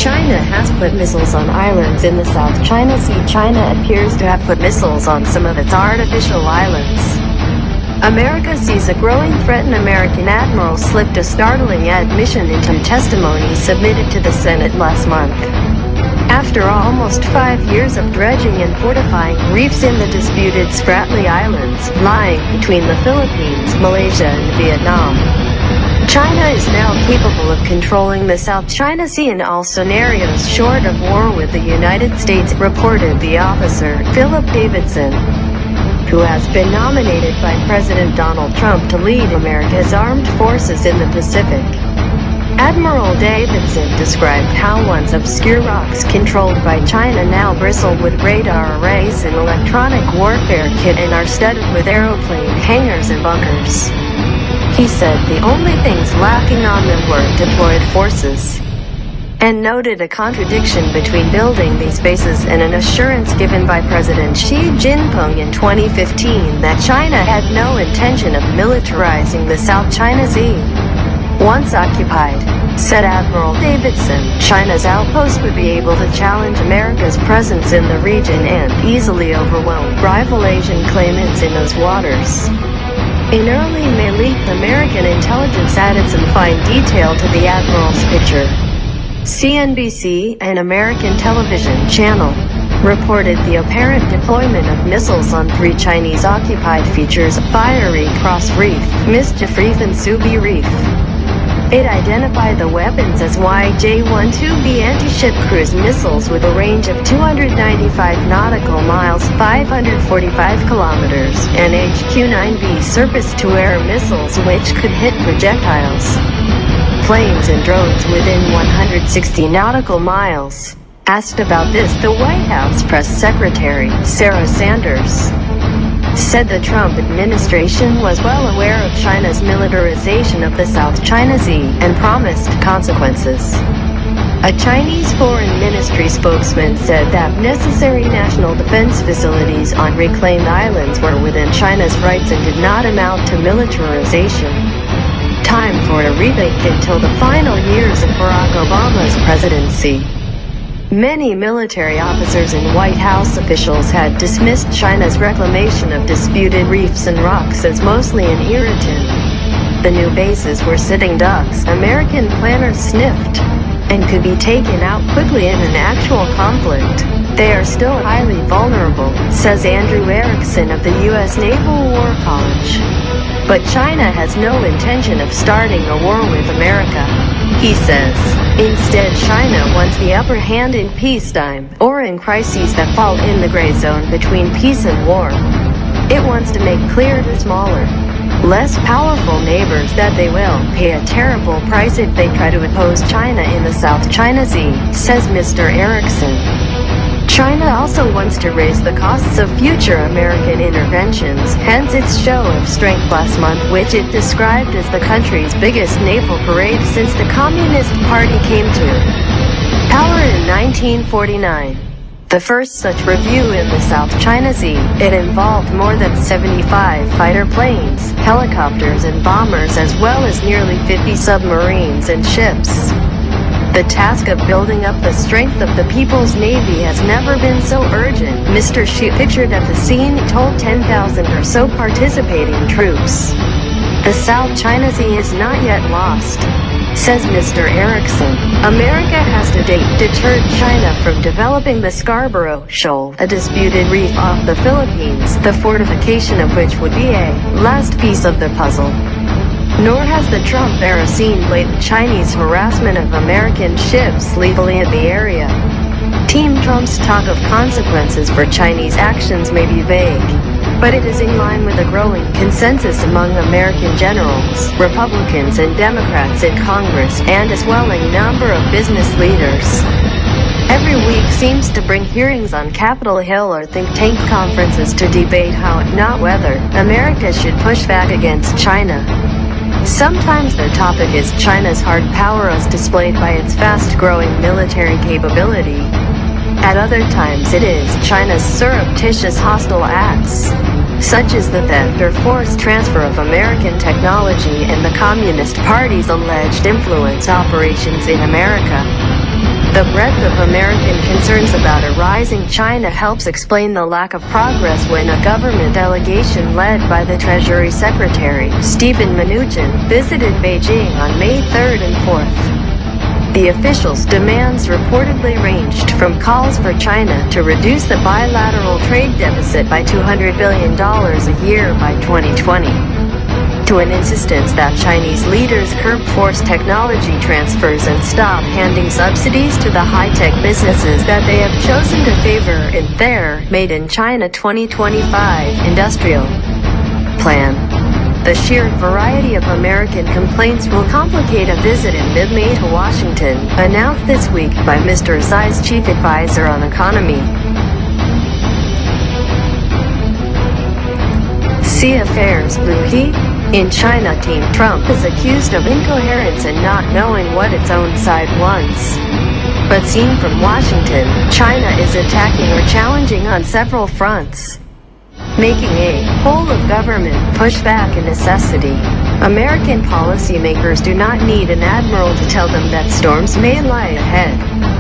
China has put missiles on islands in the South China Sea. China appears to have put missiles on some of its artificial islands. America sees a growing threat. An American admiral slipped a startling admission into testimony submitted to the Senate last month. After almost 5 years of dredging and fortifying reefs in the disputed Spratly Islands, lying between the Philippines, Malaysia and Vietnam, China is now capable of controlling the South China Sea in all scenarios short of war with the United States, reported the officer, Philip Davidson, who has been nominated by President Donald Trump to lead America's armed forces in the Pacific. Admiral Davidson described how once obscure rocks controlled by China now bristle with radar arrays and electronic warfare kit and are studded with aeroplane hangars and bunkers. He said the only things lacking on them were deployed forces, and noted a contradiction between building these bases and an assurance given by President Xi Jinping in 2015 that China had no intention of militarizing the South China Sea. Once occupied, said Admiral Davidson, China's outpost would be able to challenge America's presence in the region and easily overwhelm rival Asian claimants in those waters. In early May, leaked American intelligence added some fine detail to the Admiral's picture. CNBC, an American television channel, reported the apparent deployment of missiles on 3 Chinese-occupied features: Fiery Cross Reef, Mischief Reef and Subi Reef. It identified the weapons as YJ-12B anti-ship cruise missiles with a range of 295 nautical miles (545 kilometers) and HQ-9B surface-to-air missiles which could hit projectiles, planes and drones within 160 nautical miles. Asked about this, the White House press secretary, Sarah Sanders, said the Trump administration was well aware of China's militarization of the South China Sea and promised consequences. A Chinese foreign ministry spokesman said that necessary national defense facilities on reclaimed islands were within China's rights and did not amount to militarization. Time for a rethink until the final years of Barack Obama's presidency. Many military officers and White House officials had dismissed China's reclamation of disputed reefs and rocks as mostly an irritant. The new bases were sitting ducks, American planners sniffed, and could be taken out quickly in an actual conflict. They are still highly vulnerable, says Andrew Erickson of the U.S. Naval War College. But China has no intention of starting a war with America, he says. Instead, China wants the upper hand in peacetime, or in crises that fall in the gray zone between peace and war. It wants to make clear to smaller, less powerful neighbors that they will pay a terrible price if they try to oppose China in the South China Sea, says Mr. Erickson. China also wants to raise the costs of future American interventions, hence its show of strength last month, which it described as the country's biggest naval parade since the Communist Party came to power in 1949. The first such review in the South China Sea. It involved more than 75 fighter planes, helicopters and bombers, as well as nearly 50 submarines and ships. The task of building up the strength of the People's Navy has never been so urgent, Mr. Xi, pictured at the scene, told 10,000 or so participating troops. The South China Sea is not yet lost, says Mr. Erickson. America has to date deterred China from developing the Scarborough Shoal, a disputed reef off the Philippines, the fortification of which would be a last piece of the puzzle. Nor has the Trump era seen blatant Chinese harassment of American ships legally in the area. Team Trump's talk of consequences for Chinese actions may be vague, but it is in line with a growing consensus among American generals, Republicans and Democrats in Congress, and a swelling number of business leaders. Every week seems to bring hearings on Capitol Hill or think tank conferences to debate how, not whether, America should push back against China. Sometimes their topic is China's hard power as displayed by its fast-growing military capability. At other times it is China's surreptitious hostile acts, such as the theft or forced transfer of American technology and the Communist Party's alleged influence operations in America. The breadth of American concerns about a rising China helps explain the lack of progress when a government delegation led by the Treasury Secretary, Steven Mnuchin, visited Beijing on May 3rd and 4th. The officials' demands reportedly ranged from calls for China to reduce the bilateral trade deficit by $200 billion a year by 2020. To an insistence that Chinese leaders curb forced technology transfers and stop handing subsidies to the high-tech businesses that they have chosen to favor in their Made in China 2025 industrial plan. The sheer variety of American complaints will complicate a visit in mid-May to Washington, announced this week by Mr. Xi's chief advisor on economy. See Affairs Blue He? In China, Team Trump is accused of incoherence and not knowing what its own side wants. But seen from Washington, China is attacking or challenging on several fronts, making a whole-of-government pushback a necessity. American policymakers do not need an admiral to tell them that storms may lie ahead.